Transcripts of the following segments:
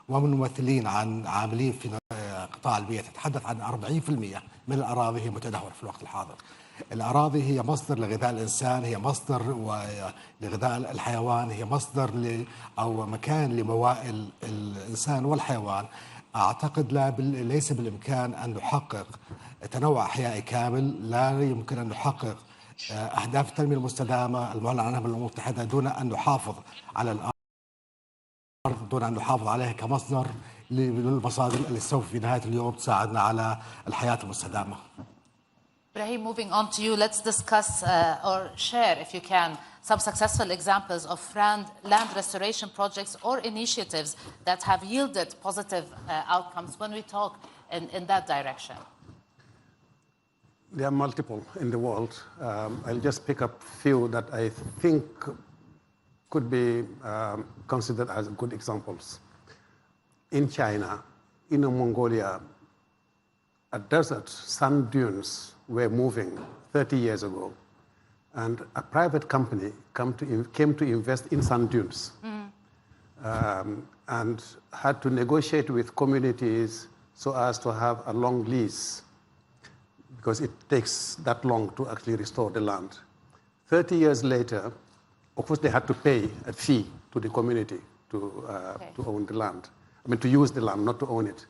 ومن ممثلين عن عاملين في قطاع البيئة تتحدث عن 40% من الأراضي هي متدهورة في الوقت الحاضر. الأراضي هي مصدر لغذاء الإنسان، هي مصدر لغذاء الحيوان، هي مصدر أو مكان لموائل الإنسان والحيوان. أعتقد ليس بالإمكان أن نحقق تنوع أحيائي كامل، لا يمكن أن نحقق أهداف التنمية المستدامة المعلن عنها من الأمم المتحدة دون أن نحافظ على الأرض، دون أن نحافظ عليها كمصدر للمصادر اللي سوف في نهاية اليوم تساعدنا على الحياة المستدامة. Ibrahim, moving on to you, let's discuss or share, if you can, some successful examples of land restoration projects or initiatives that have yielded positive outcomes when we talk in that direction. There are multiple in the world. I'll just pick up a few that I think could be considered as good examples. In China, in Mongolia, a desert, sand dunes were moving 30 years ago, and a private company came to invest in sand dunes and had to negotiate with communities so as to have a long lease, because it takes that long to actually restore the land. 30 years later, of course, they had to pay a fee to the community to own the land. I mean, to use the land, not to own it.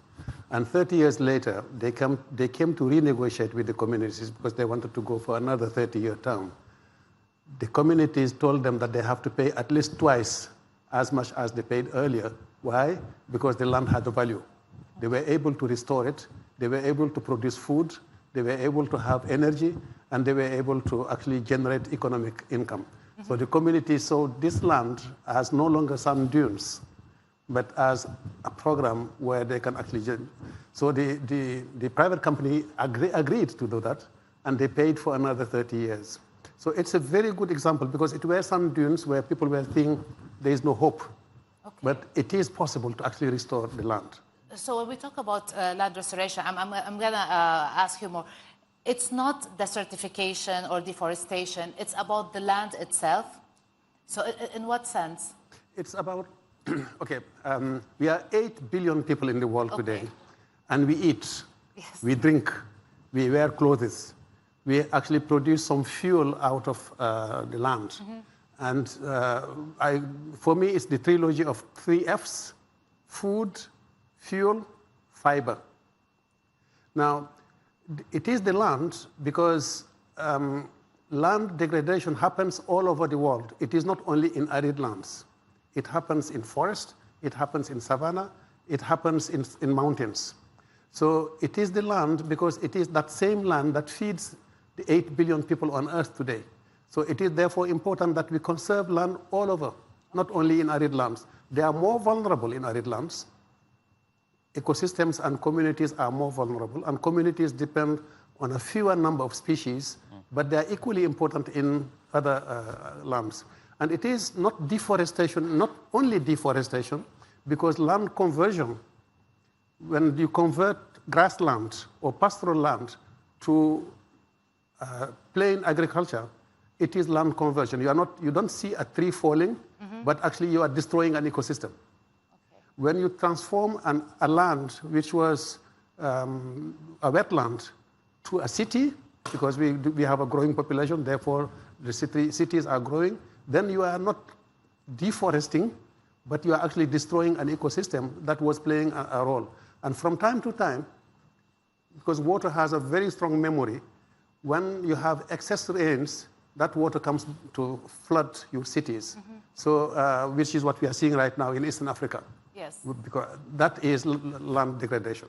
And 30 years later, they came to renegotiate with the communities because they wanted to go for another 30-year term. The communities told them that they have to pay at least twice as much as they paid earlier. Why? Because the land had a value. They were able to restore it. They were able to produce food. They were able to have energy. And they were able to actually generate economic income. So the community saw this land as no longer sand dunes, but as a program where they can actually. So the private company agreed to do that, and they paid for another 30 years. So it's a very good example because it were sand dunes where people were thinking there is no hope, but it is possible to actually restore the land. So when we talk about land restoration, I'm going to ask you more. It's not desertification or deforestation. It's about the land itself. So in what sense? It's about, we are 8 billion people in the world today. And we eat, we drink, we wear clothes. We actually produce some fuel out of the land. And for me, it's the trilogy of 3 Fs: food, fuel, fiber. Now, it is the land because land degradation happens all over the world. It is not only in arid lands. It happens in forest, it happens in savanna, it happens in mountains. So it is the land because it is that same land that feeds the 8 billion people on earth today. So it is therefore important that we conserve land all over, not only in arid lands. They are more vulnerable in arid lands. Ecosystems and communities are more vulnerable, and communities depend on a fewer number of species, but they are equally important in other lands. And it is not deforestation, not only deforestation, because land conversion, when you convert grassland or pastoral land to plain agriculture, it is land conversion. You don't see a tree falling, but actually you are destroying an ecosystem. When you transform a land which was a wetland to a city, because we have a growing population, therefore the cities are growing, then you are not deforesting, but you are actually destroying an ecosystem that was playing a role. And from time to time, because water has a very strong memory, when you have excess rains, that water comes to flood your cities. So, which is what we are seeing right now in Eastern Africa. Yes. Because that is land degradation.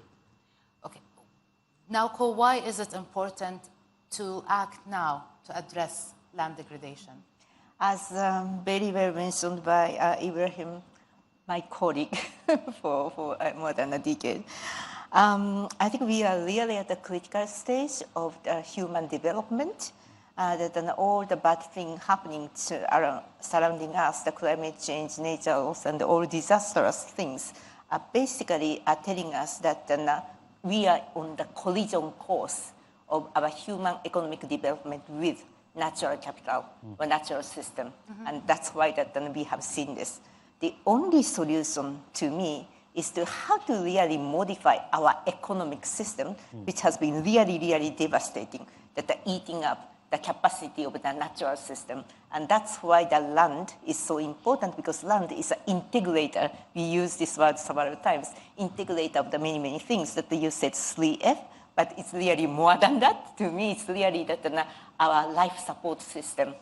Okay. Naoko, why is it important to act now to address land degradation? As very well mentioned by Ibrahim, my colleague for more than a decade, I think we are really at the critical stage of the human development. That all the bad things happening surrounding us, the climate change, nature loss, and all disastrous things, are basically telling us that we are on the collision course of our human economic development with natural capital or natural system. And that's why that we have seen this. The only solution to me is to how to really modify our economic system, which has been really, really devastating, that the eating up the capacity of the natural system. And that's why the land is so important, because land is an integrator. We use this word several times, integrator of the many, many things that you said 3F, but it's really more than that. To me, it's really that our life support system.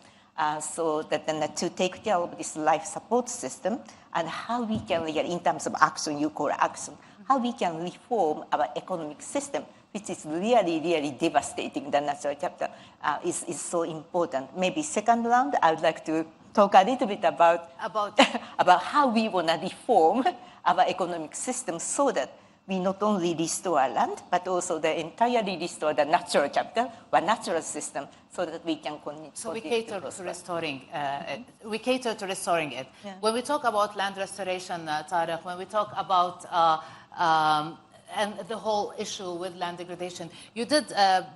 So that to take care of this life support system and how we can, in terms of action, you call action, how we can reform our economic system, which is really, really devastating, the natural capital, is so important. Maybe second round, I would like to talk a little bit about about how we want to reform our economic system so that we not only restore our land, but also entirely restore the natural capital or natural system, so that we can continue. So we cater to restoring it. We cater to restoring it. Yeah. When we talk about land restoration, Tariq, when we talk about and the whole issue with land degradation, you did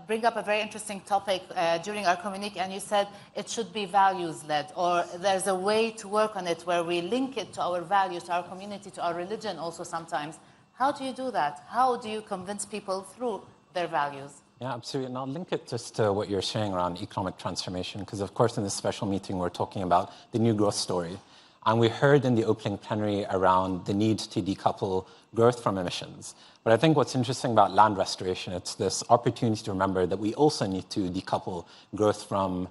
bring up a very interesting topic during our communique, and you said it should be values-led, or there's a way to work on it where we link it to our values, to our community, to our religion also sometimes. How do you do that? How do you convince people through their values? Yeah, absolutely. And I'll link it just to what you're sharing around economic transformation, because of course in this special meeting we're talking about the new growth story. And we heard in the opening plenary around the need to decouple growth from emissions. But I think what's interesting about land restoration, it's this opportunity to remember that we also need to decouple growth from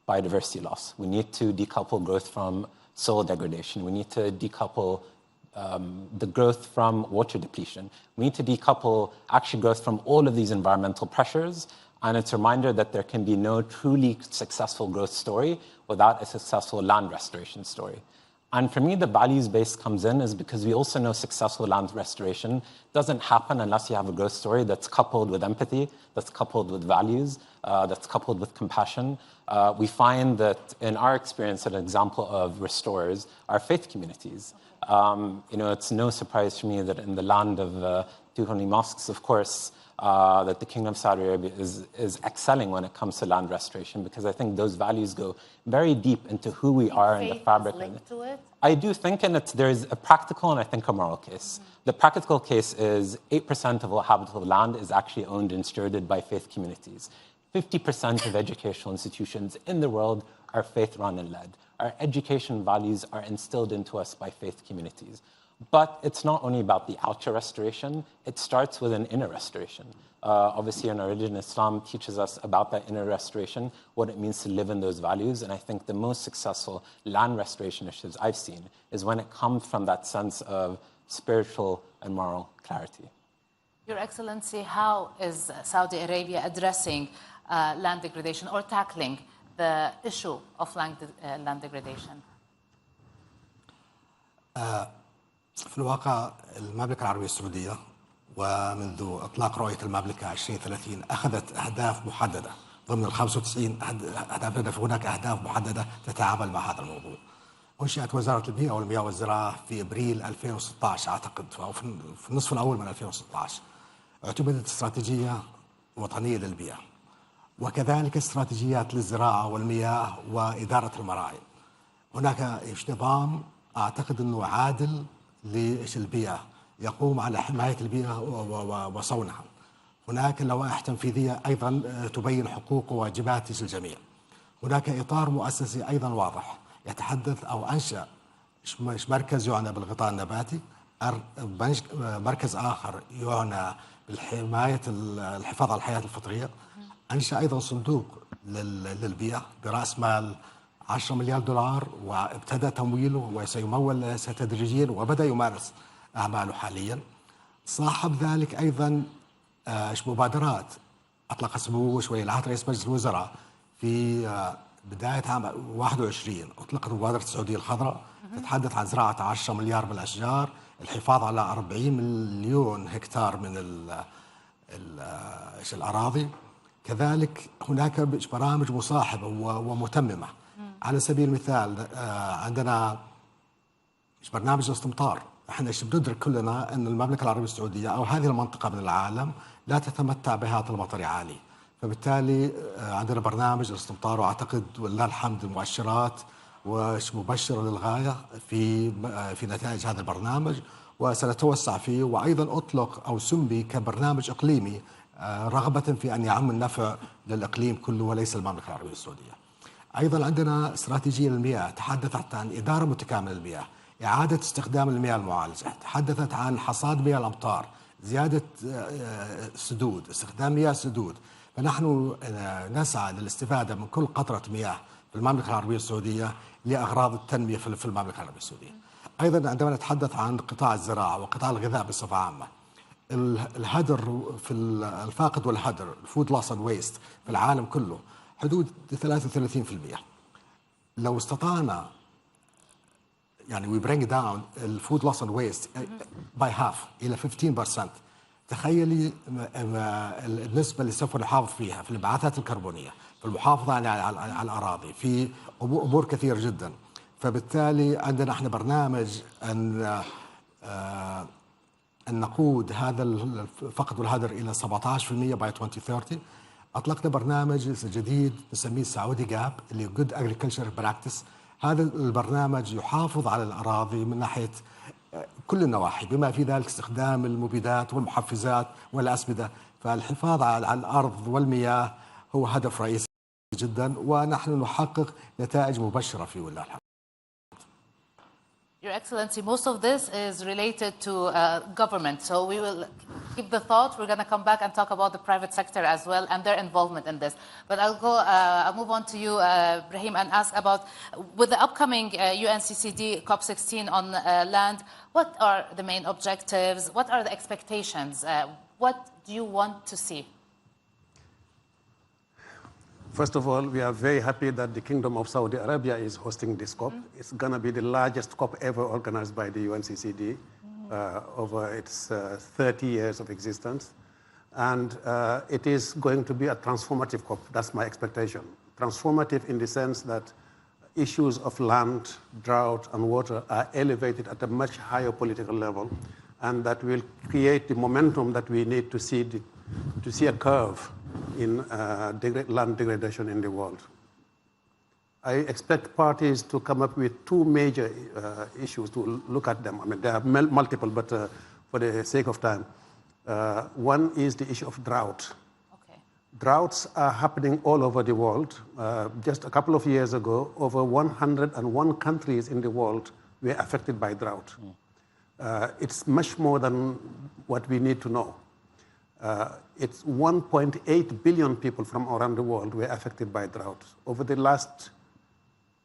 biodiversity loss. We need to decouple growth from soil degradation. We need to decouple the growth from water depletion. We need to decouple actually growth from all of these environmental pressures. And it's a reminder that there can be no truly successful growth story without a successful land restoration story. And for me, the values base comes in is because we also know successful land restoration doesn't happen unless you have a growth story that's coupled with empathy, that's coupled with values, that's coupled with compassion. We find that in our experience, an example of restorers are faith communities. It's no surprise to me that in the land of 200 mosques, of course, that the Kingdom of Saudi Arabia is excelling when it comes to land restoration, because I think those values go very deep into who we are in the fabric. Linked to it? I do think there's a practical and I think a moral case. The practical case is 8% of all habitable land is actually owned and stewarded by faith communities. 50% of educational institutions in the world are faith-run and led. Our education values are instilled into us by faith communities. But it's not only about the outer restoration, it starts with an inner restoration. Obviously, in our religion, Islam teaches us about that inner restoration, what it means to live in those values. And I think the most successful land restoration initiatives I've seen is when it comes from that sense of spiritual and moral clarity. Your Excellency, how is Saudi Arabia addressing land degradation or tackling the issue of land degradation? في الواقع المملكة العربية السعودية ومنذ إطلاق رؤية المملكة 2030 أخذت أهداف محددة ضمن ال 95 هدف. هناك أهداف محددة تتعامل مع هذا الموضوع. أنشئت وزارة البيئة والمياه والزراعة في أبريل 2016 أعتقد، أو في النصف الأول من 2016. اعتمدت استراتيجية وطنية للبيئة، وكذلك استراتيجيات للزراعة والمياه وإدارة المراعي. هناك نظام أعتقد أنه عادل للبيئة يقوم على حماية البيئة وصونها. هناك لوائح تنفيذية أيضا تبين حقوق وواجبات الجميع. هناك إطار مؤسسي أيضا واضح يتحدث أو أنشأ مركز يعنى بالغطاء النباتي، مركز آخر يعنى بالحماية الحفاظ على الحياة الفطرية. أنشأ أيضا صندوق للبيئة برأس مال 10 مليار دولار، وابتدأ تمويله وسيمول تدريجيا وبدأ يمارس أعماله حاليا. صاحب ذلك أيضا مبادرات أطلق سموه ولي العهد رئيس مجلس الوزراء في بداية عام 21 أطلقت مبادرة السعودية الخضراء، تتحدث عن زراعة 10 مليار من الأشجار، الحفاظ على 40 مليون هكتار من الأراضي. كذلك هناك برامج مصاحبة ومتممة. على سبيل المثال عندنا برنامج الاستمطار. احنا بندرك كلنا ان المملكه العربيه السعوديه او هذه المنطقه من العالم لا تتمتع بهذا المطر عالي، فبالتالي عندنا برنامج الاستمطار، واعتقد ولله الحمد المؤشرات مبشره للغايه في نتائج هذا البرنامج. وسنتوسع فيه، وأيضا أطلق أو سمي كبرنامج إقليمي رغبة في أن يعم النفع للإقليم كله وليس المملكة العربية السعودية. أيضا عندنا استراتيجية للمياه تحدثت عن إدارة متكاملة للمياه، إعادة استخدام المياه المعالجة، تحدثت عن حصاد مياه الأمطار، زيادة سدود، استخدام مياه سدود. فنحن نسعى للاستفادة من كل قطرة مياه في المملكة العربية السعودية لأغراض التنمية في المملكة العربية السعودية. أيضا عندما نتحدث عن قطاع الزراعة وقطاع الغذاء بصفة عامة، الهدر في الفاقد والهدر، الفود لوس اند ويست في العالم كله حدود 33%. لو استطعنا يعني we bring down الفود لوس اند ويست by half إلى 15%، تخيلي النسبة اللي سوف نحافظ فيها في الانبعاثات الكربونية، في المحافظة على الأراضي، في أمور كثيرة جدا. فبالتالي عندنا احنا برنامج أن نقود هذا الفقد والهدر إلى 17% by 2030. أطلقنا برنامج جديد نسميه سعودي جاب اللي Good Agriculture Practice. هذا البرنامج يحافظ على الأراضي من ناحية كل النواحي بما في ذلك استخدام المبيدات والمحفزات والأسمدة. فالحفاظ على الأرض والمياه هو هدف رئيسي جدا، ونحن نحقق نتائج مبشرة في ولله الحمد. Your Excellency, most of this is related to government, so we will keep the thought. We're going to come back and talk about the private sector as well and their involvement in this. But I'll move on to you, Ibrahim, and ask about, with the upcoming UNCCD COP16 on land, what are the main objectives? What are the expectations? What do you want to see? First of all, we are very happy that the Kingdom of Saudi Arabia is hosting this COP. It's going to be the largest COP ever organized by the UNCCD over its 30 years of existence. And it is going to be a transformative COP. That's my expectation. Transformative in the sense that issues of land, drought, and water are elevated at a much higher political level, and that will create the momentum that we need to see a curve in land degradation in the world. I expect parties to come up with two major issues to look at them. I mean, there are multiple, but for the sake of time. One is the issue of drought. Okay. Droughts are happening all over the world. Just a couple of years ago, over 101 countries in the world were affected by drought. It's much more than what we need to know. It's 1.8 billion people from around the world were affected by drought. Over the last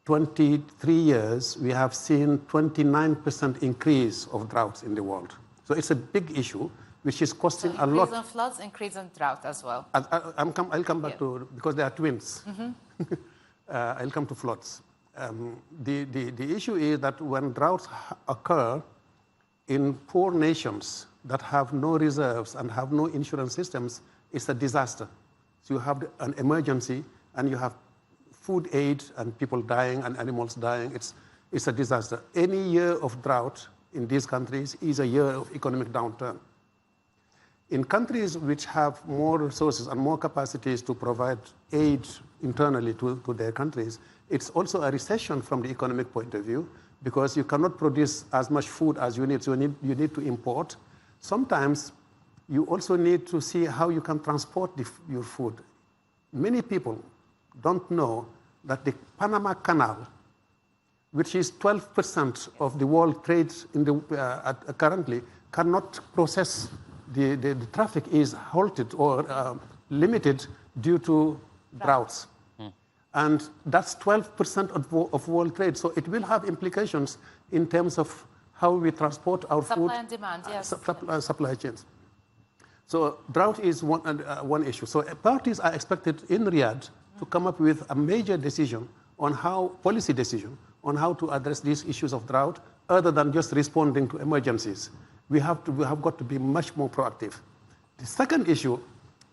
23 years, we have seen 29% increase of droughts in the world. So it's a big issue, which is costing a lot. Increase in floods, increase in drought as well. I'll come back to, because they are twins. I'll come to floods. The issue is that when droughts occur in poor nations that have no reserves and have no insurance systems, it's a disaster. So you have an emergency and you have food aid and people dying and animals dying. It's a disaster. Any year of drought in these countries is a year of economic downturn. In countries which have more resources and more capacities to provide aid internally to their countries, it's also a recession from the economic point of view, because you cannot produce as much food as you need, so you need to import. Sometimes you also need to see how you can transport your food. Many people don't know that the Panama Canal, which is 12% of the world trade currently, cannot process. The traffic is halted or limited due to droughts. And that's 12% of world trade. So it will have implications in terms of how we transport our food. Supply and demand, yes. Supply chains. So drought is one issue. So parties are expected in Riyadh to come up with a major decision on policy decision on how to address these issues of drought, other than just responding to emergencies. We have got to be much more proactive. The second issue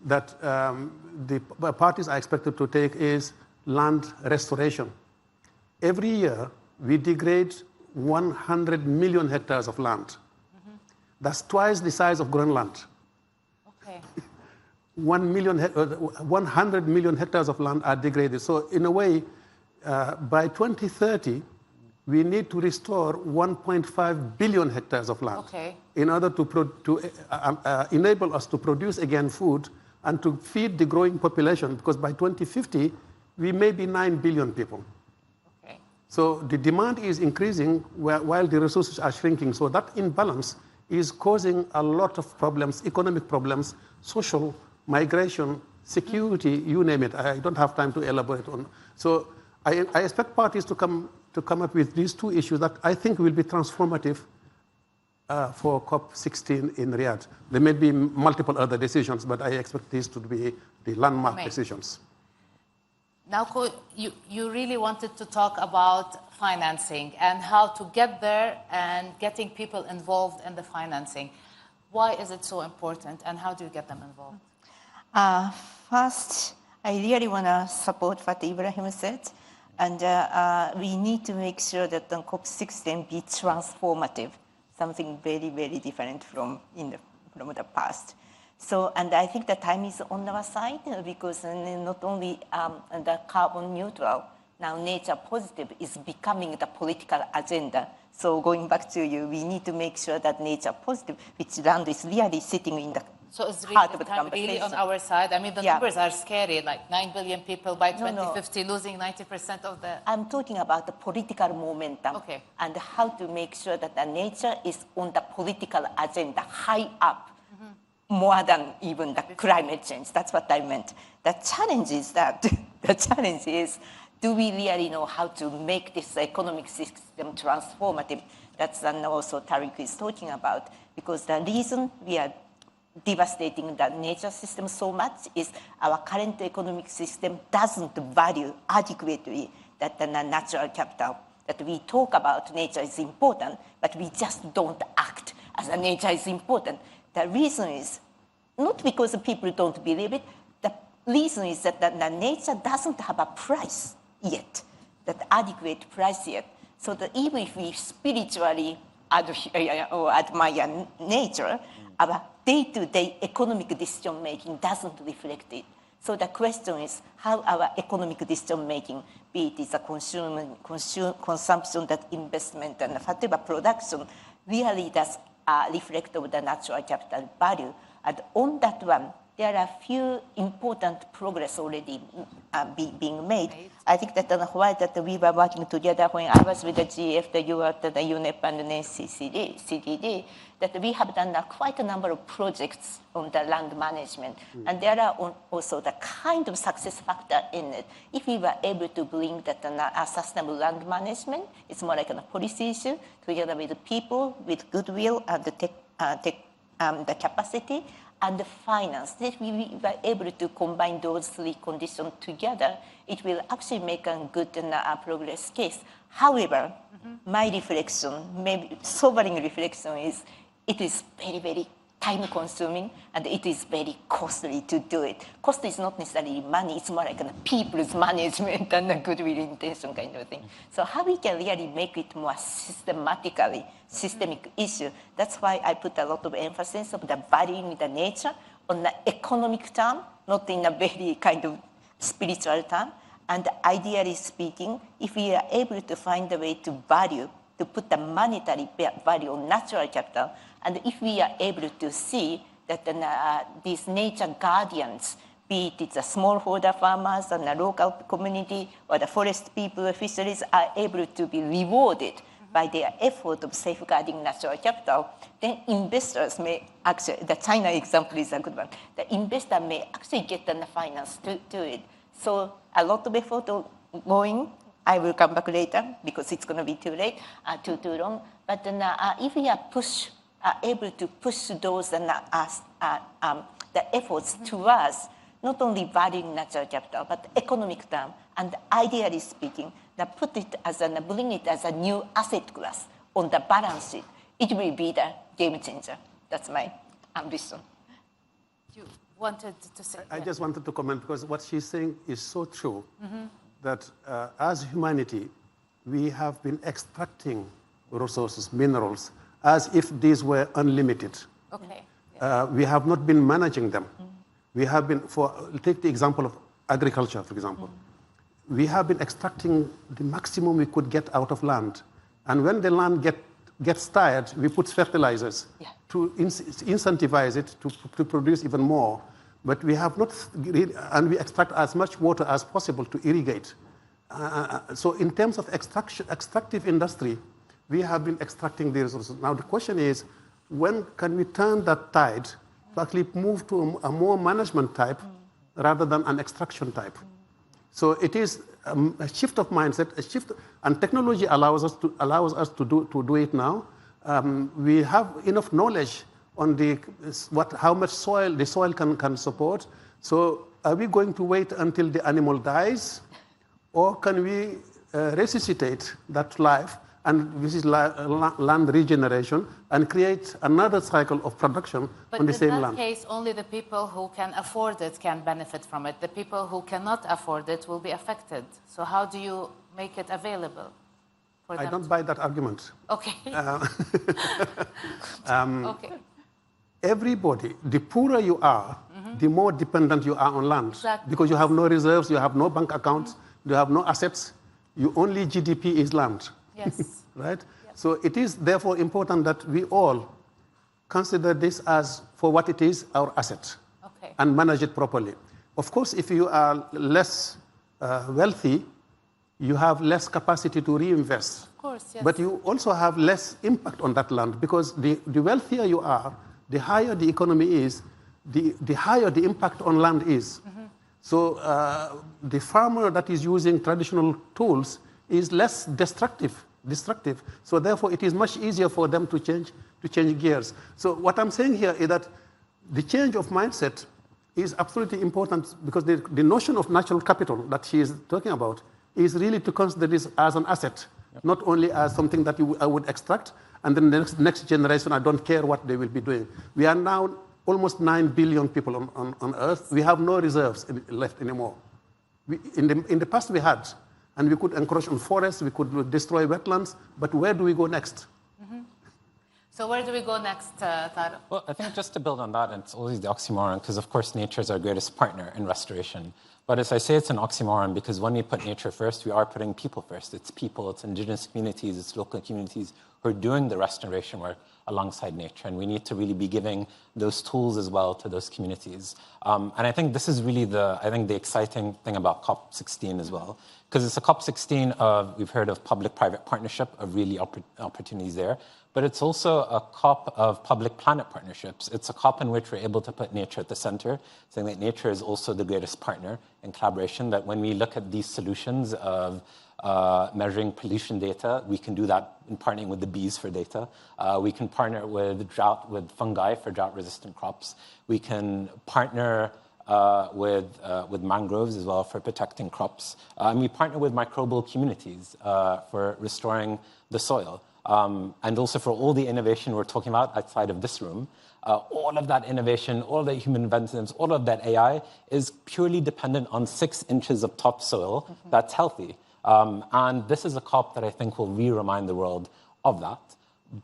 that the parties are expected to take is land restoration. Every year, we degrade 100 million hectares of land. That's twice the size of Greenland. Okay. 100 million hectares of land are degraded. So in a way, by 2030, we need to restore 1.5 billion hectares of land in order to enable us to produce again food and to feed the growing population, because by 2050, we may be 9 billion people. So the demand is increasing while the resources are shrinking. So that imbalance is causing a lot of problems, economic problems, social, migration, security, you name it. I don't have time to elaborate on. So I expect parties to come up with these two issues that I think will be transformative for COP16 in Riyadh. There may be multiple other decisions, but I expect these to be the landmark decisions. Naoko, you really wanted to talk about financing and how to get there and getting people involved in the financing. Why is it so important, and how do you get them involved? First, I really want to support what Ibrahim said, and we need to make sure that the COP16 be transformative, something very, very different from the past. So, and I think the time is on our side, because not only the carbon neutral, now nature positive is becoming the political agenda. So going back to you, we need to make sure that nature positive, which land is really sitting in the heart of the conversation. Really on our side? I mean, the numbers are scary, like 9 billion people by 2050, losing 90% of the... I'm talking about the political momentum and how to make sure that the nature is on the political agenda, high up. More than even the climate change. That's what I meant. The challenge is do we really know how to make this economic system transformative? That's also Tariq is talking about, because the reason we are devastating the nature system so much is our current economic system doesn't value adequately that the natural capital. That we talk about nature is important, but we just don't act as a nature is important. The reason is not because people don't believe it. The reason is that the nature doesn't have a price yet, that adequate price yet. So that even if we spiritually admire nature, our day-to-day economic decision-making doesn't reflect it. So the question is how our economic decision-making, be it is a consumption, that investment, and whatever production, really does reflect of the natural capital value. And on that one, there are a few important progress already being made. I think that while that we were working together when I was with the GF, the UNEP, the UNEP, and the UNCCD, that we have done quite a number of projects on the land management. And there are also the kind of success factor in it. If we were able to bring that sustainable land management, it's more like a policy issue, together with the people, with goodwill, and the capacity, and the finance, that we were able to combine those three conditions together, it will actually make a good progress case. However, my reflection, maybe sobering reflection, is it is very, very time-consuming, and it is very costly to do it. Cost is not necessarily money, it's more like a people's management and a goodwill intention kind of thing. So how we can really make it more systemic issue, that's why I put a lot of emphasis of the valuing the nature on the economic term, not in a very kind of spiritual term. And ideally speaking, if we are able to find a way to value, to put the monetary value on natural capital, and if we are able to see that these nature guardians, be it the smallholder farmers and the local community or the forest people, fisheries, are able to be rewarded by their effort of safeguarding natural capital, then investors may actually, the China example is a good one, the investor may actually get the finance to it. So a lot of effort going. I will come back later because it's going to be too late, too long. But if we are able to push those the efforts towards not only valuing natural capital but economic term, and ideally speaking, that put it as bring it as a new asset class on the balance sheet, it will be the game changer. That's my ambition. You wanted to say? I just wanted to comment because what she's saying is so true. That as humanity, we have been extracting resources, minerals, as if these were unlimited. We have not been managing them. We have been, take the example of agriculture, for example. We have been extracting the maximum we could get out of land. And when the land gets tired, we put fertilizers to incentivize it to produce even more. But we have not, and we extract as much water as possible to irrigate. So in terms of extractive industry, we have been extracting the resources. Now the question is, when can we turn that tide to actually move to a more management type rather than an extraction type? So it is a shift of mindset, a shift, and technology allows us to do it now. We have enough knowledge on how much soil the soil can support. So are we going to wait until the animal dies, or can we resuscitate that life? And this is land regeneration, and create another cycle of production on the same land. But in that case, only the people who can afford it can benefit from it. The people who cannot afford it will be affected. So how do you make it available for them? I don't buy that argument. Okay. Okay. Everybody, the poorer you are, the more dependent you are on land. Exactly. Because you have no reserves, you have no bank accounts, you have no assets, your only GDP is land. Yes. Right? Yep. So it is therefore important that we all consider this as, for what it is, our asset, and manage it properly. Of course, if you are less wealthy, you have less capacity to reinvest. Of course, yes. But you also have less impact on that land, because the wealthier you are, the higher the economy is, the higher the impact on land is. So the farmer that is using traditional tools is less destructive. So therefore, it is much easier for them to change gears. So what I'm saying here is that the change of mindset is absolutely important, because the notion of natural capital that she is talking about is really to consider this as an asset, not only as something that I would extract, and then the next generation, I don't care what they will be doing. We are now almost 9 billion people on Earth. We have no reserves left anymore. In the past, we had. And we could encroach on forests, we could destroy wetlands, but where do we go next? So where do we go next, Tariq? Well, I think just to build on that, and it's always the oxymoron, because of course nature is our greatest partner in restoration. But as I say, it's an oxymoron, because when we put nature first, we are putting people first. It's people, it's indigenous communities, it's local communities who are doing the restoration work alongside nature. And we need to really be giving those tools as well to those communities. And I think this is really the exciting thing about COP16 as well. Because it's a COP16 of, we've heard of public-private partnership, of really opportunities there. But it's also a COP of public-planet partnerships. It's a COP in which we're able to put nature at the center, saying that nature is also the greatest partner in collaboration, that when we look at these solutions of measuring pollution data, we can do that in partnering with the bees for data. We can partner with fungi for drought-resistant crops. We can partner with mangroves as well for protecting crops. And we partner with microbial communities for restoring the soil. And also for all the innovation we're talking about outside of this room. All of that innovation, all of that human inventiveness, all of that AI is purely dependent on 6 inches of topsoil that's healthy. And this is a COP that I think will re-remind the world of that.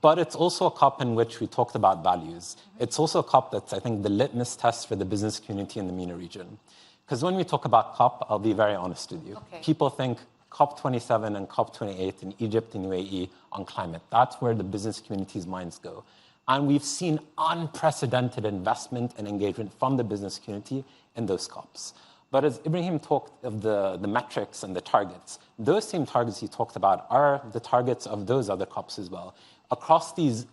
But it's also a COP in which we talked about values. It's also a COP that's, I think, the litmus test for the business community in the MENA region. Because when we talk about COP, I'll be very honest with you. People think COP27 and COP28 in Egypt and UAE on climate. That's where the business community's minds go. And we've seen unprecedented investment and engagement from the business community in those COPs. But as Ibrahim talked of the metrics and the targets, those same targets he talked about are the targets of those other COPs as well. Across these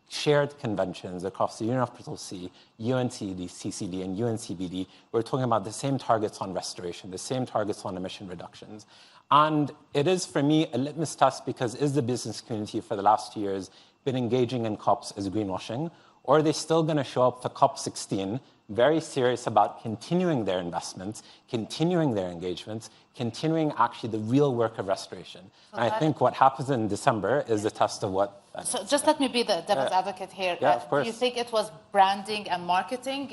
shared conventions, across the UNFCCC, UNCCD, CCD, and UNCCD, we're talking about the same targets on restoration, the same targets on emission reductions. And it is, for me, a litmus test, because is the business community for the last 2 years been engaging in COPs as greenwashing, or are they still going to show up to COP16 very serious about continuing their investments, continuing their engagements, continuing actually the real work of restoration? So and I think what happens in December is the test of what... So just let me be the devil's advocate here. Yeah, of course. Do you think it was branding and marketing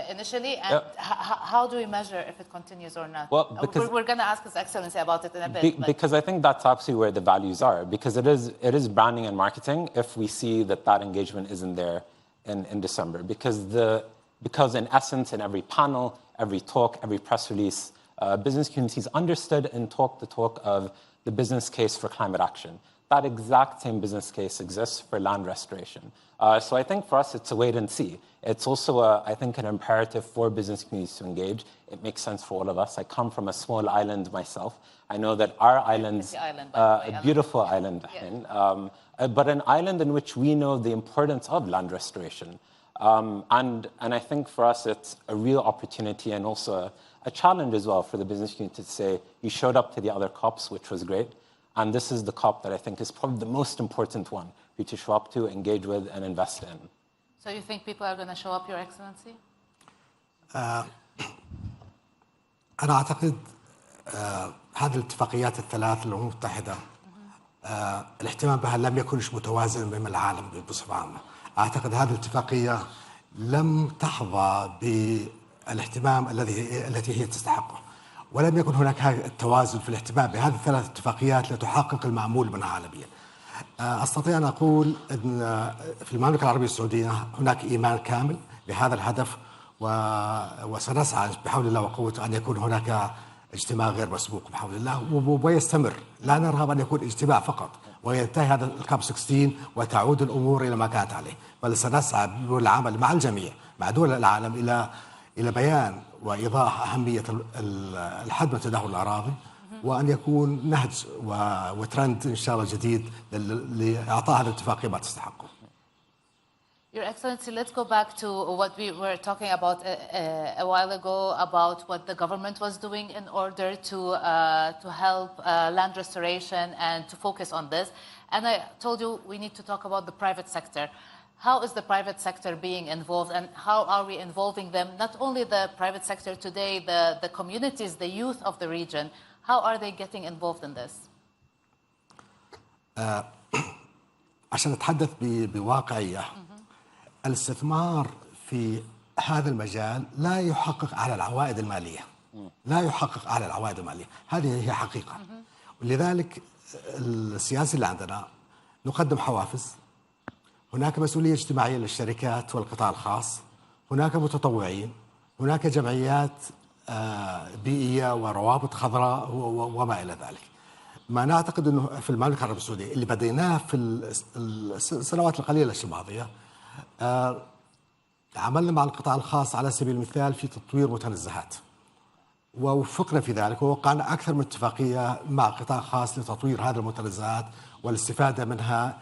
initially? And how do we measure if it continues or not? Well, because we're going to ask His Excellency about it in a bit. Because I think that's actually where the values are. Because it is branding and marketing if we see that engagement isn't there in December. Because in essence, in every panel, every talk, every press release, business communities understood and talked the talk of the business case for climate action. that exact same business case exists for land restoration. So I think for us, it's a wait and see. It's also, I think, an imperative for business communities to engage. It makes sense for all of us. I come from a small island myself. I know that our island's a beautiful island, but an island in which we know the importance of land restoration. And I think for us, it's a real opportunity and also a challenge as well for the business community to say, you showed up to the other COPs, which was great. And this is the COP that I think is probably the most important one for you to show up to, engage with, and invest in. So you think people are going to show up, Your Excellency? أنا أعتقد هذه الاتفاقيات الثلاث للأمم المتحدة الاهتمام بها لم يكنش متوازن من العالم بصفة عامة. أعتقد هذه الاتفاقية لم تحظى بالاهتمام التي هي تستحقه، ولم يكن هناك التوازن في الاهتمام بهذه الثلاث اتفاقيات لتحقق المأمول منها عالميا. أستطيع أن أقول أن في المملكة العربية السعودية هناك إيمان كامل بهذا الهدف، وسنسعى بحول الله وقوته أن يكون هناك اجتماع غير مسبوق بحول الله ويستمر. لا نرغب أن يكون اجتماع فقط وينتهي هذا الكاب 16 وتعود الأمور إلى ما كانت عليه، بل سنسعى بالعمل مع الجميع مع دول العالم إلى بيان وإيضاح أهمية الحد من تدهور الأراضي، وأن يكون نهج وترند إن شاء الله جديد لإعطاء هذه الاتفاقية ما تستحقه. Your Excellency, let's go back to what we were talking about a while ago about what the government was doing in order to help land restoration and to focus on this. And I told you we need to talk about the private sector. How is the private sector being involved, and how are we involving them? Not only the private sector today, the communities, the youth of the region, how are they getting involved in this? عشان نتحدث بواقعية، الاستثمار في هذا المجال لا يحقق على العوائد المالية، لا يحقق على العوائد المالية، هذه هي حقيقة. ولذلك السياسة اللي عندنا نقدم حوافز، هناك مسؤولية اجتماعية للشركات والقطاع الخاص، هناك متطوعين، هناك جمعيات بيئية وروابط خضراء وما إلى ذلك. ما نعتقد أنه في المملكة العربية السعودية اللي بديناه في السنوات القليلة الماضية، عملنا مع القطاع الخاص على سبيل المثال في تطوير متنزهات، ووفقنا في ذلك ووقعنا أكثر من اتفاقية مع قطاع خاص لتطوير هذه المتنزهات والاستفادة منها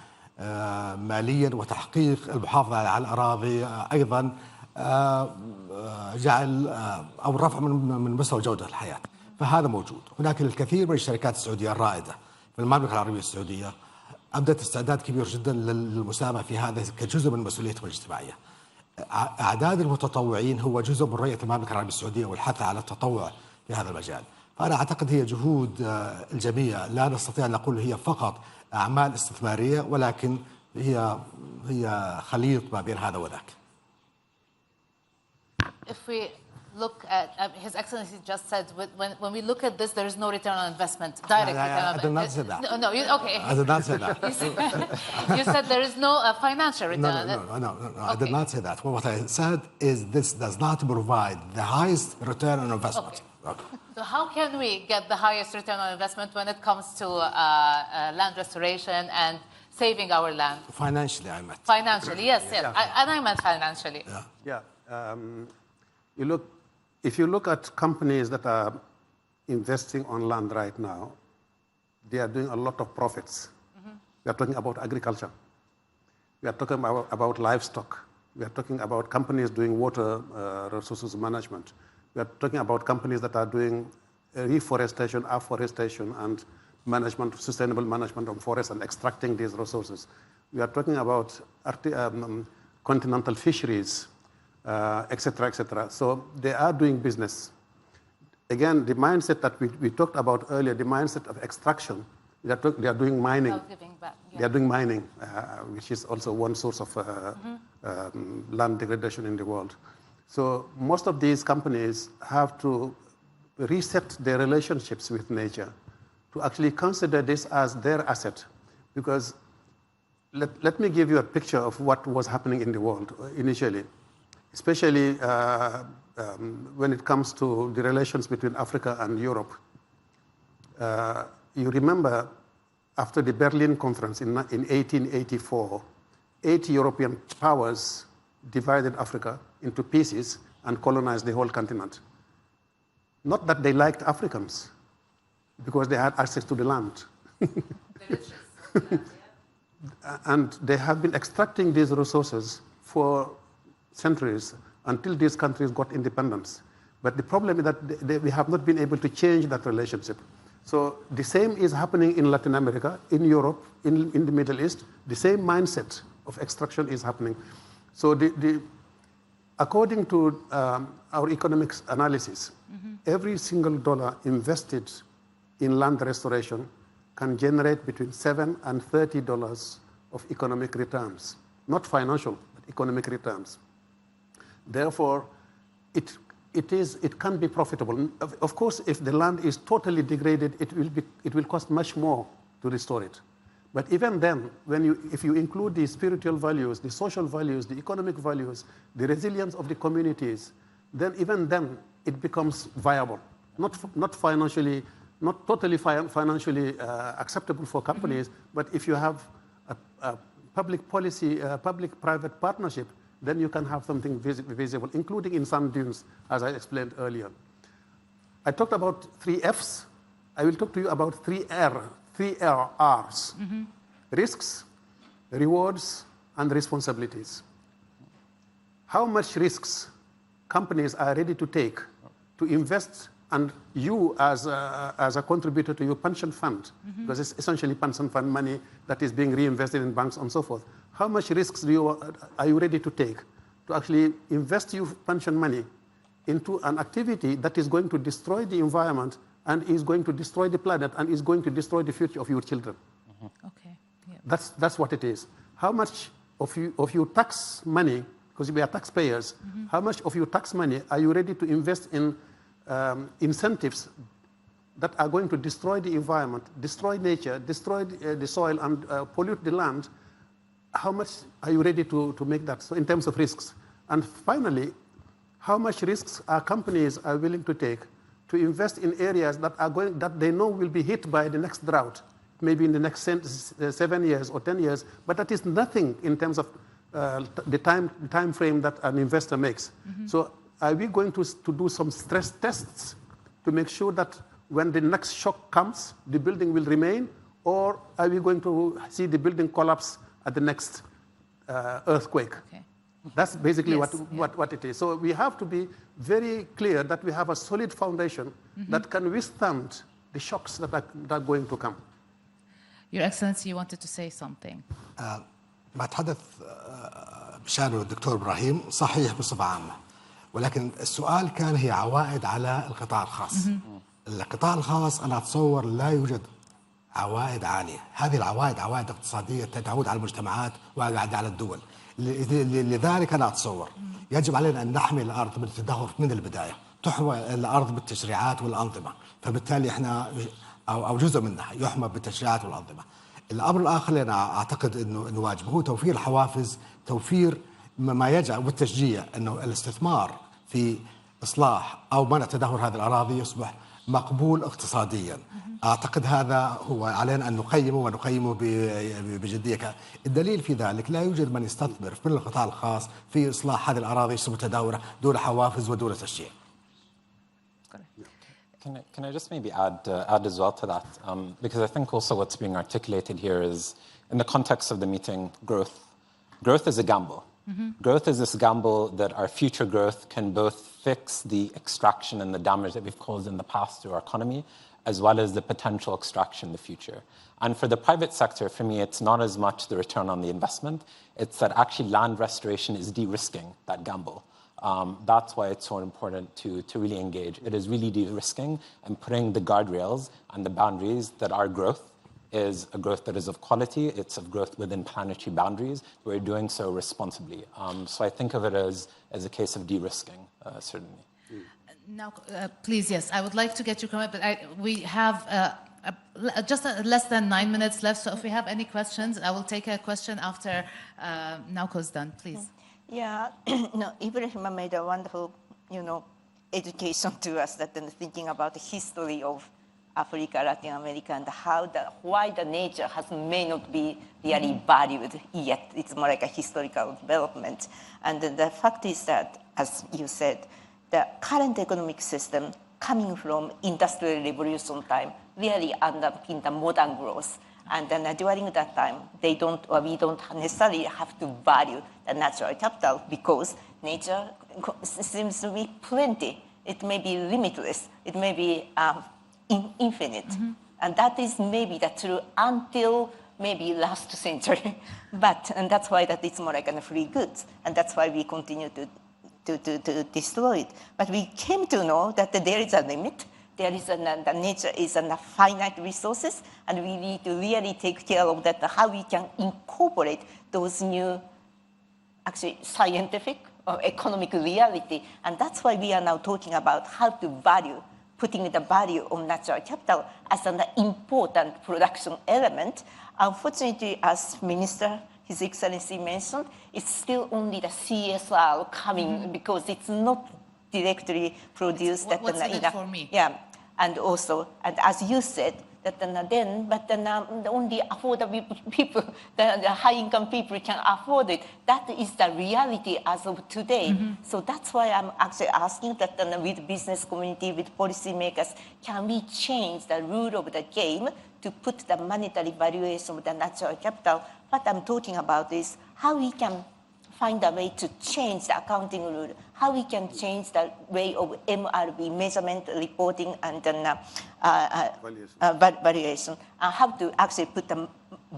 ماليا وتحقيق المحافظة على الأراضي، أيضا جعل أو الرفع من مستوى جودة الحياة. فهذا موجود. هناك الكثير من الشركات السعودية الرائدة في المملكة العربية السعودية أبدت استعداد كبير جدا للمساهمة في هذا كجزء من مسؤوليتهم الاجتماعية. أعداد المتطوعين هو جزء من رؤية المملكة العربية السعودية والحث على التطوع في هذا المجال. فأنا أعتقد هي جهود الجميع، لا نستطيع أن نقول هي فقط أعمال استثمارية، ولكن هي خليط ما بين هذا وذاك. If we look at, His Excellency just said, when we look at this, there is no return on investment, direct return on investment. I did not say that. No, okay. I did not say that. You said there is no financial return. No, I did not say that. What I said is this does not provide the highest return on investment. Okay. So how can we get the highest return on investment when it comes to land restoration and saving our land? Financially, I meant. Financially, yes. And I meant financially. If you look at companies that are investing on land right now, they are doing a lot of profits. We are talking about agriculture. We are talking about livestock. We are talking about companies doing water resources management. We are talking about companies that are doing reforestation, afforestation, and management, sustainable management of forests and extracting these resources. We are talking about continental fisheries, etc., etc. So they are doing business. Again, the mindset that we talked about earlier, the mindset of extraction, they are doing mining. They are doing mining, which is also one source of land degradation in the world. So most of these companies have to reset their relationships with nature to actually consider this as their asset. Because let me give you a picture of what was happening in the world initially, especially when it comes to the relations between Africa and Europe. You remember after the Berlin Conference in 1884, 8 European powers divided Africa into pieces and colonized the whole continent. Not that they liked Africans, because they had access to the land. And they have been extracting these resources for centuries until these countries got independence. But the problem is that we have not been able to change that relationship. So the same is happening in Latin America, in Europe, in the Middle East. The same mindset of extraction is happening. So according to our economics analysis, every single dollar invested in land restoration can generate between $7 and $30 of economic returns. Not financial, but economic returns. Therefore, it can be profitable. Of course, if the land is totally degraded, it will cost much more to restore it. But even then, if you include the spiritual values, the social values, the economic values, the resilience of the communities, then even then it becomes viable. Not financially, not totally financially acceptable for companies, but if you have a public policy, public-private partnership, then you can have something visible, including in sand dunes, as I explained earlier. I talked about 3 Fs. I will talk to you about 3 Rs. Risks, rewards, and responsibilities. How much risks companies are ready to take to invest, and you as a contributor to your pension fund, because it's essentially pension fund money that is being reinvested in banks and so forth. How much risks are you ready to take to actually invest your pension money into an activity that is going to destroy the environment and is going to destroy the planet and is going to destroy the future of your children? Okay. Yeah. That's what it is. How much of your tax money, because we are taxpayers, how much of your tax money are you ready to invest in incentives that are going to destroy the environment, destroy nature, destroy the soil, and pollute the land? How much are you ready to make that? So in terms of risks. And finally, how much risks are companies willing to take to invest in areas that they know will be hit by the next drought, maybe in the next 7 years or 10 years, but that is nothing in terms of the time frame that an investor makes. So are we going to do some stress tests to make sure that when the next shock comes, the building will remain, or are we going to see the building collapse at the next earthquake? Okay. That's basically what it is. So we have to be very clear that we have a solid foundation that can withstand the shocks that are going to come. Your Excellency, you wanted to say something. ما تحدث بشأنه الدكتور إبراهيم صحيح بصفة عامة، ولكن السؤال كان هي عوائد على القطاع الخاص. القطاع الخاص أنا أتصور لا يوجد عوائد عالية. هذه العوائد عوائد اقتصادية تعود على المجتمعات وقاعدة على الدول. لذلك أنا أتصور يجب علينا أن نحمي الأرض من التدهور من البداية. تحمى الأرض بالتشريعات والأنظمة، فبالتالي إحنا أو جزء منها يحمى بالتشريعات والأنظمة. الأمر الآخر اللي أنا أعتقد إنه واجب هو توفير الحوافز، توفير ما يجعل والتشجيع إنه الاستثمار في إصلاح أو منع تدهور هذه الأراضي يصبح مقبول اقتصاديا. أعتقد هذا هو علينا أن نقيمه بجدية. الدليل في ذلك لا يوجد من يستثمر من القطاع الخاص في إصلاح هذه الأراضي المتدهورة دون حوافز ودون تشجيع. Can I just maybe add as well to that? Because I think also what's being articulated here is, in the context of the meeting, growth. Growth is a gamble. Growth is this gamble that our future growth can both fix the extraction and the damage that we've caused in the past to our economy, as well as the potential extraction in the future. And for the private sector, for me, it's not as much the return on the investment. It's that actually land restoration is de-risking that gamble. That's why it's so important to really engage. It is really de-risking and putting the guardrails and the boundaries that our growth is a growth that is of quality. It's of growth within planetary boundaries. We're doing so responsibly. So I think of it as a case of de-risking, certainly. Now, please, yes, I would like to get your comment, but we have just less than 9 minutes left. So if we have any questions, I will take a question after Naoko's done, please. Yeah, no, Ibrahim made a wonderful, education to us that thinking about the history of Africa, Latin America, and why the nature may not be really valued yet. It's more like a historical development. And the fact is that, as you said, the current economic system coming from industrial revolution time really underpin the modern growth. And then during that time, we don't necessarily have to value the natural capital because nature seems to be plenty. It may be limitless. It may be infinite. Mm-hmm. And that is maybe the true until maybe last century. And that's why that it's more like a free goods. And that's why we continue to destroy it. But we came to know that there is a limit. There is the nature is a finite resources, and we need to really take care of that, how we can incorporate those new, actually, scientific or economic reality. And that's why we are now talking about how to value, putting the value of natural capital as an important production element. Unfortunately, as Minister, His Excellency mentioned, it's still only the CSR coming because it's not directly produced. What's in it for me? Yeah, and also, and as you said, only affordable people, the high-income people can afford it. That is the reality as of today. Mm-hmm. So that's why I'm actually asking that with business community, with policymakers, can we change the rule of the game to put the monetary valuation of the natural capital? What I'm talking about is how we can find a way to change the accounting rule, how we can change the way of MRB, measurement, reporting, and then valuation, and how to actually put the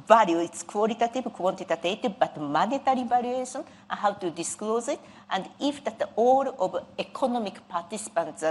value, it's qualitative, quantitative, but monetary valuation, and how to disclose it. And if that all of economic participants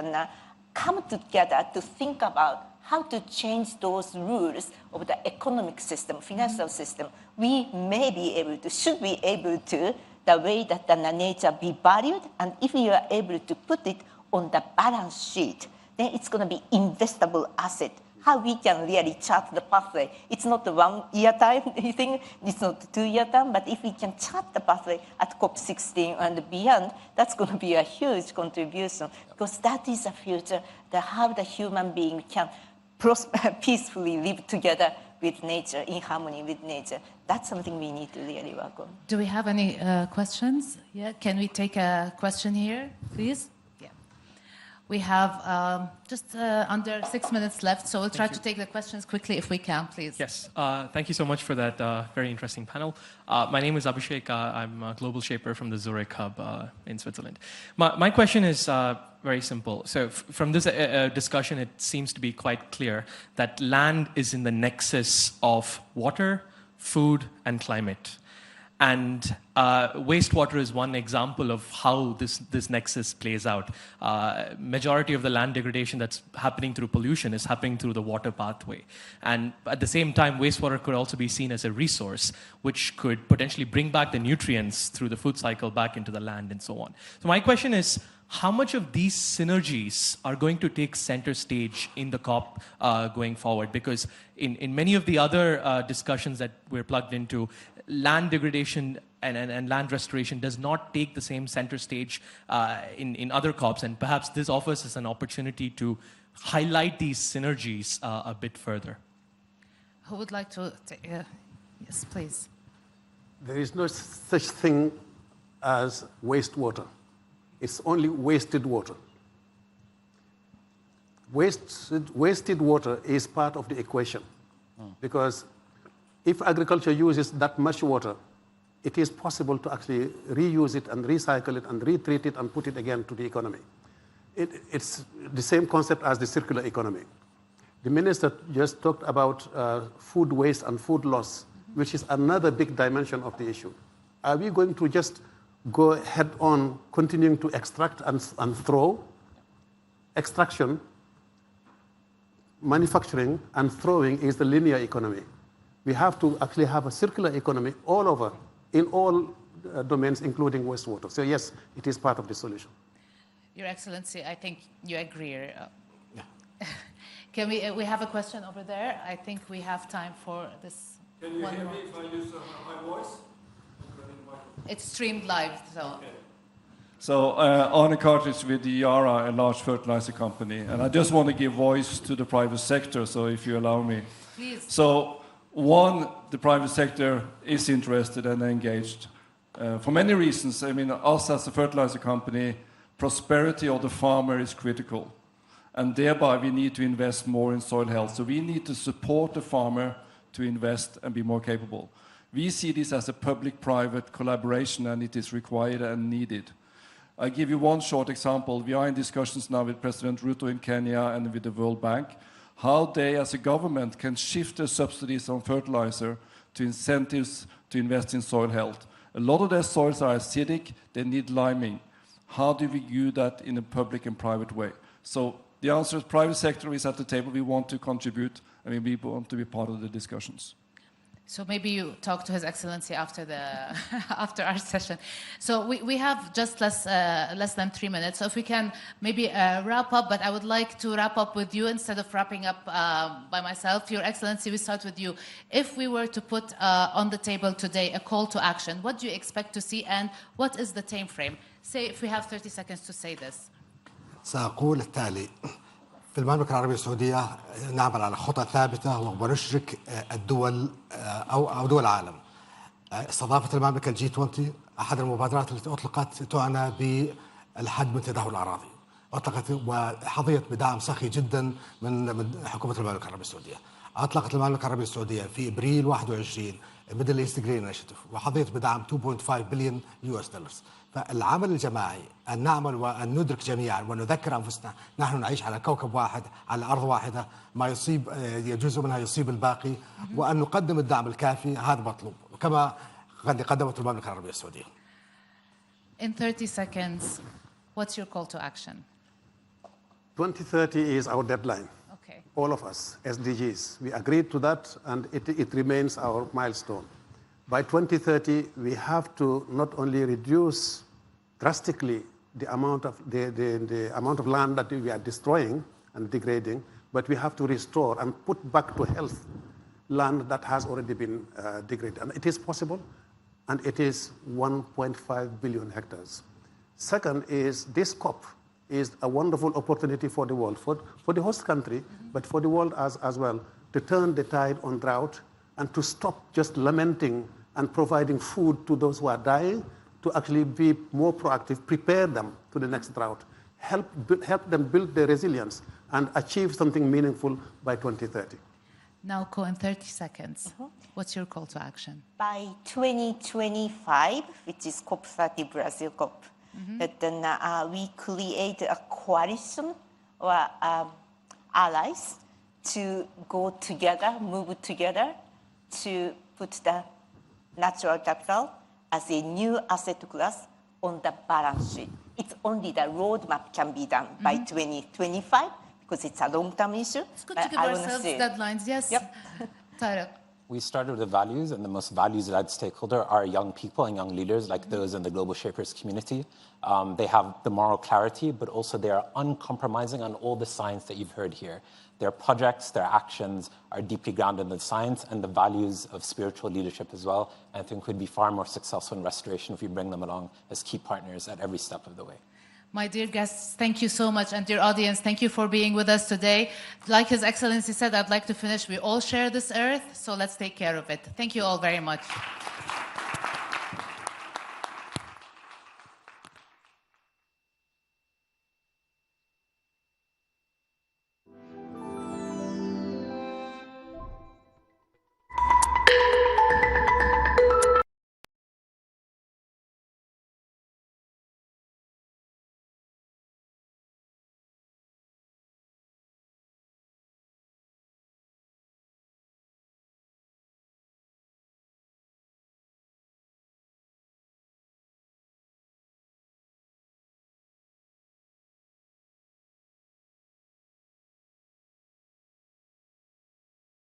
come together to think about how to change those rules of the economic system, financial system, we may be able to, should be able to, the way that the nature be valued, and if you are able to put it on the balance sheet, then it's going to be investable asset. How we can really chart the pathway. It's not a 1 year time thing, it's not a 2 year time, but if we can chart the pathway at COP16 and beyond, that's going to be a huge contribution, because that is the future, how the human being can peacefully live together with nature, in harmony with nature. That's something we need to really work on. Do we have any questions? Yeah, can we take a question here, please? Yeah. We have just under 6 minutes left, so we'll try to take the questions quickly if we can, please. Yes, thank you so much for that very interesting panel. My name is Abhishek. I'm a global shaper from the Zurich Hub in Switzerland. My question is very simple. So from this discussion, it seems to be quite clear that land is in the nexus of water, food, and climate. And wastewater is one example of how this nexus plays out. Majority of the land degradation that's happening through pollution is happening through the water pathway. And at the same time, wastewater could also be seen as a resource, which could potentially bring back the nutrients through the food cycle back into the land and so on. So my question is, how much of these synergies are going to take center stage in the COP going forward? Because in many of the other discussions that we're plugged into, land degradation and land restoration does not take the same center stage in other COPs, and perhaps this offers us an opportunity to highlight these synergies a bit further. Who would like to take, yes, please. There is no such thing as wastewater. It's only wasted water. Wasted water is part of the equation, because if agriculture uses that much water, it is possible to actually reuse it and recycle it and retreat it and put it again to the economy. It's the same concept as the circular economy. The minister just talked about food waste and food loss, which is another big dimension of the issue. Are we going to just go head on continuing to extract and throw? Extraction, manufacturing, and throwing is the linear economy. We have to actually have a circular economy all over, in all domains, including wastewater. So yes, it is part of the solution. Your Excellency, I think you agree. Can we have a question over there? I think we have time for this. Can you hear me if I use my voice? It's streamed live, so. So Arne Cartridge with Yara, a large fertilizer company. And I just want to give voice to the private sector, so if you allow me. Please. So one, the private sector is interested and engaged for many reasons. I mean, us as a fertilizer company, prosperity of the farmer is critical. And thereby we need to invest more in soil health. So we need to support the farmer to invest and be more capable. We see this as a public-private collaboration, and it is required and needed. I'll give you one short example. We are in discussions now with President Ruto in Kenya and with the World Bank, how they as a government can shift their subsidies on fertilizer to incentives to invest in soil health. A lot of their soils are acidic, they need liming. How do we do that in a public and private way? So the answer is private sector is at the table. We want to contribute, and we want to be part of the discussions. So maybe you talk to His Excellency after after our session. So we have just less than 3 minutes. So if we can maybe wrap up, but I would like to wrap up with you instead of wrapping up by myself. Your Excellency, we start with you. If we were to put on the table today a call to action, what do you expect to see, and what is the time frame? Say if we have 30 seconds to say this. سأقول التالي. في المملكة العربية السعودية نعمل على خطة ثابتة ونشرك الدول أو دول العالم. استضافت المملكة الجي 20 أحد المبادرات التي أطلقت تعنى بالحد من تدهور الأراضي. أطلقت وحظيت بدعم سخي جدا من حكومة المملكة العربية السعودية. أطلقت المملكة العربية السعودية في إبريل 21 ميدل إيست جرين إنيشيتيف وحظيت بدعم 2.5 بليون US دولار. فالعمل الجماعي أن نعمل وأن ندرك جميعا ونذكر أنفسنا نحن نعيش على كوكب واحد على أرض واحدة ما يصيب جزء منها يصيب الباقي وأن نقدم الدعم الكافي هذا مطلوب كما قد قدمت المملكة العربية السعودية. In 30 seconds, what's your call to action? 2030 is our deadline. Okay. All of us, SDGs, we agreed to that, and it remains our milestone. By 2030, we have to not only reduce drastically the amount of land that we are destroying and degrading, but we have to restore and put back to health land that has already been degraded. And it is possible, and it is 1.5 billion hectares. Second is this COP is a wonderful opportunity for the world, for the host country, but for the world as well, to turn the tide on drought and to stop just lamenting and providing food to those who are dying, to actually be more proactive, prepare them to the next drought, help them build their resilience and achieve something meaningful by 2030. Naoko, in 30 seconds, what's your call to action? By 2025, which is COP30 Brazil COP, that then we create a coalition or allies to go together, move together to put the natural capital as a new asset class on the balance sheet. It's only the roadmap can be done by 2025 because it's a long-term issue. It's good to give ourselves deadlines, yes. Yep. Tariq. We started with the values, and the most values-led stakeholder are young people and young leaders like those in the Global Shapers community. They have the moral clarity, but also they are uncompromising on all the science that you've heard here. Their projects, their actions are deeply grounded in the science and the values of spiritual leadership as well. And I think we'd be far more successful in restoration if we bring them along as key partners at every step of the way. My dear guests, thank you so much. And dear audience, thank you for being with us today. Like His Excellency said, I'd like to finish. We all share this earth, so let's take care of it. Thank you all very much.